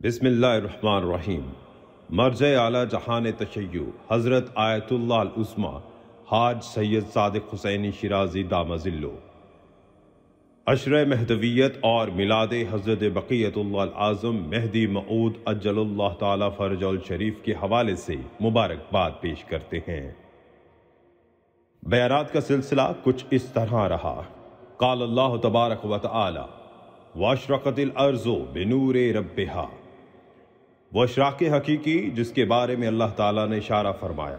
بسم اللہ الرحمن الرحیم۔ مرجع اعلیٰ جہان تشیع حضرت آیت اللہ العظمیٰ حاج سید صادق حسینی شیرازی دامہ ظلہ عشرہ مہدویت اور میلاد حضرت بقیت اللہ العظم مہدی موعود عجل اللہ تعالی فرجہ الشریف کے حوالے سے مبارکباد پیش کرتے ہیں۔ بیانات کا سلسلہ کچھ اس طرح رہا۔ قال اللہ تبارک و تعالی واشرقت الارض بنور ربہا، وہ اشراق حقیقی جس کے بارے میں اللہ تعالیٰ نے اشارہ فرمایا،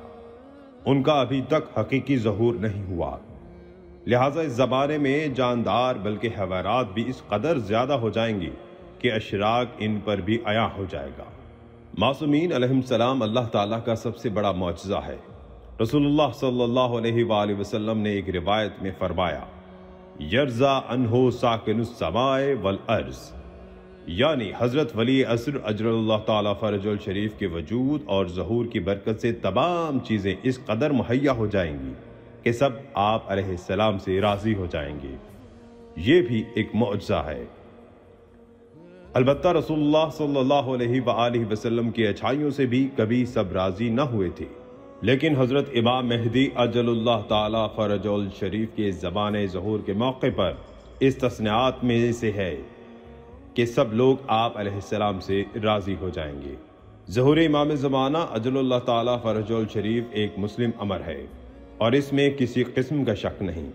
ان کا ابھی تک حقیقی ظہور نہیں ہوا، لہٰذا اس زمانے میں جاندار بلکہ حیوانات بھی اس قدر زیادہ ہو جائیں گی کہ اشراق ان پر بھی عیاں ہو جائے گا۔ معصومین علیہ السلام اللہ تعالیٰ کا سب سے بڑا معجزہ ہے۔ رسول اللہ صلی اللہ علیہ وآلہ وسلم نے ایک روایت میں فرمایا یرزا عنہ ساکن السماء والارض، یعنی حضرت ولی عصر اجل اللہ تعالیٰ فرج الشریف کے وجود اور ظہور کی برکت سے تمام چیزیں اس قدر مہیا ہو جائیں گی کہ سب آپ علیہ السلام سے راضی ہو جائیں گے۔ یہ بھی ایک معجزہ ہے۔ البتہ رسول اللہ صلی اللہ علیہ وآلہ وسلم کی اچھائیوں سے بھی کبھی سب راضی نہ ہوئے تھے، لیکن حضرت امام مہدی عجل اللہ تعالیٰ فرج الشریف کے زمانے ظہور کے موقع پر استثناءات میں سے ہے کہ سب لوگ آپ علیہ السلام سے راضی ہو جائیں گے۔ ظہور امام زمانہ عجل اللہ تعالیٰ فرج الشریف ایک مسلم امر ہے اور اس میں کسی قسم کا شک نہیں،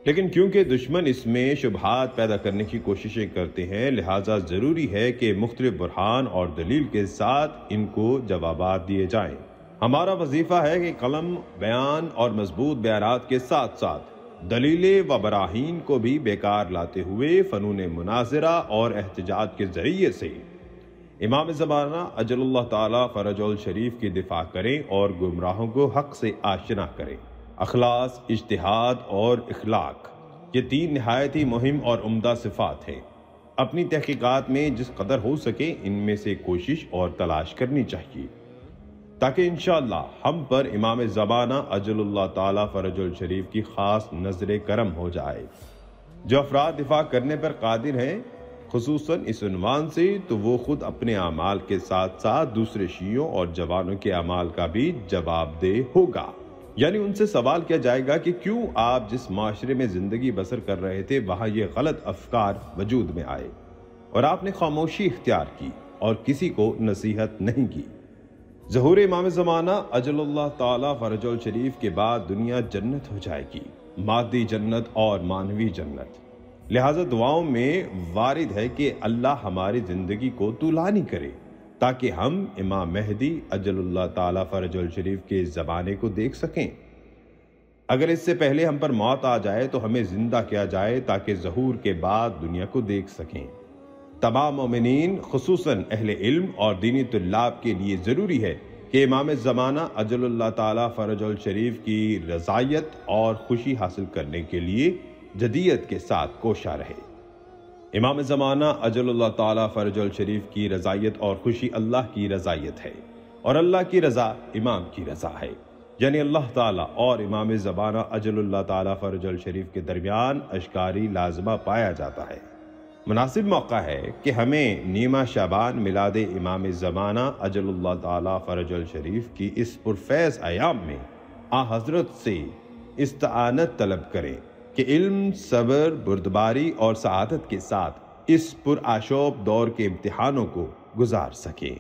لیکن کیونکہ دشمن اس میں شبہات پیدا کرنے کی کوششیں کرتے ہیں، لہٰذا ضروری ہے کہ مختلف برہان اور دلیل کے ساتھ ان کو جوابات دیے جائیں۔ ہمارا وظیفہ ہے کہ قلم، بیان اور مضبوط بیانات کے ساتھ ساتھ دلیلیں و براہین کو بھی بیکار لاتے ہوئے فنون مناظرہ اور احتجاج کے ذریعے سے امام زمانہ عجل اللہ تعالیٰ فرج الشریف کی دفاع کریں اور گمراہوں کو حق سے آشنا کریں۔ اخلاص، اجتہاد اور اخلاق، یہ تین نہایت ہی مہم اور عمدہ صفات ہیں۔ اپنی تحقیقات میں جس قدر ہو سکے ان میں سے کوشش اور تلاش کرنی چاہیے، تاکہ انشاءاللہ ہم پر امام زمانہ عجل اللہ تعالیٰ فرج الشریف کی خاص نظر کرم ہو جائے۔ جو افراد دفاع کرنے پر قادر ہیں، خصوصاً اس عنوان سے، تو وہ خود اپنے اعمال کے ساتھ ساتھ دوسرے شیعوں اور جوانوں کے اعمال کا بھی جواب دہ ہوگا۔ یعنی ان سے سوال کیا جائے گا کہ کیوں آپ جس معاشرے میں زندگی بسر کر رہے تھے وہاں یہ غلط افکار وجود میں آئے اور آپ نے خاموشی اختیار کی اور کسی کو نصیحت نہیں کی۔ ظہور امام زمانہ عجل اللہ تعالیٰ فرج الشریف کے بعد دنیا جنت ہو جائے گی، مادی جنت اور معنوی جنت۔ لہٰذا دعاؤں میں وارد ہے کہ اللہ ہماری زندگی کو طولانی کرے تاکہ ہم امام مہدی عجل اللہ تعالیٰ فرج الشریف کے زمانے کو دیکھ سکیں۔ اگر اس سے پہلے ہم پر موت آ جائے تو ہمیں زندہ کیا جائے تاکہ ظہور کے بعد دنیا کو دیکھ سکیں۔ تمام مومنین خصوصاً اہل علم اور دینی طلاب کے لیے ضروری ہے کہ امام زمانہ عجل اللہ تعالیٰ فرج الشریف کی رضایت اور خوشی حاصل کرنے کے لیے جدیت کے ساتھ کوشاں رہے۔ امام زمانہ عجل اللہ تعالیٰ فرج الشریف کی رضایت اور خوشی اللہ کی رضایت ہے، اور اللہ کی رضا امام کی رضا ہے، یعنی اللہ تعالیٰ اور امام زمانہ عجل اللہ تعالیٰ فرج الشریف کے درمیان اشکاری لازمہ پایا جاتا ہے۔ مناسب موقع ہے کہ ہمیں نیمہ شعبان میلاد امام زمانہ عجل اللہ تعالیٰ فرج الشریف کی اس پرفیض ایام میں حضرت سے استعانت طلب کریں کہ علم، صبر، بردباری اور سعادت کے ساتھ اس پرآشوب دور کے امتحانوں کو گزار سکیں۔